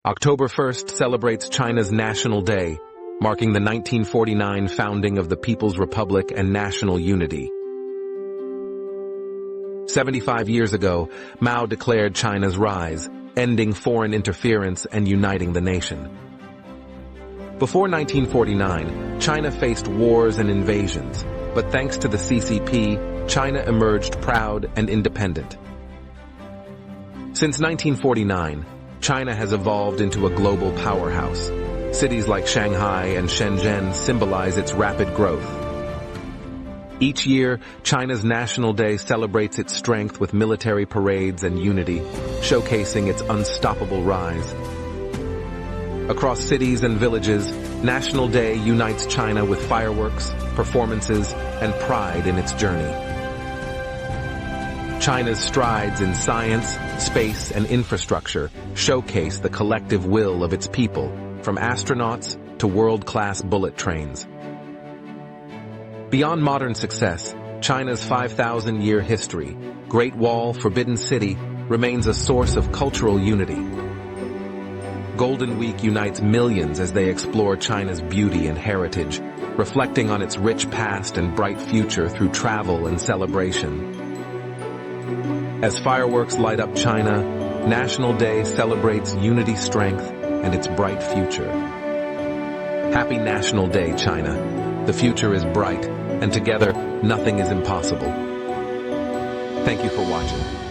October 1st celebrates China's National Day, marking the 1949 founding of the People's Republic and national unity. 75 years ago, Mao declared China's rise, ending foreign interference and uniting the nation. Before 1949, China faced wars and invasions, but thanks to the CCP, China emerged proud and independent. Since 1949, China has evolved into a global powerhouse. Cities like Shanghai and Shenzhen symbolize its rapid growth. Each year, China's National Day celebrates its strength with military parades and unity, showcasing its unstoppable rise. Across cities and villages, National Day unites China with fireworks, performances, and pride in its journey. China's strides in science, space, and infrastructure showcase the collective will of its people, from astronauts to world-class bullet trains. Beyond modern success, China's 5,000-year history, Great Wall, Forbidden City, remains a source of cultural unity. Golden Week unites millions as they explore China's beauty and heritage, reflecting on its rich past and bright future through travel and celebration. As fireworks light up China, National Day celebrates unity, strength, and its bright future. Happy National Day, China. The future is bright, and together, nothing is impossible. Thank you for watching.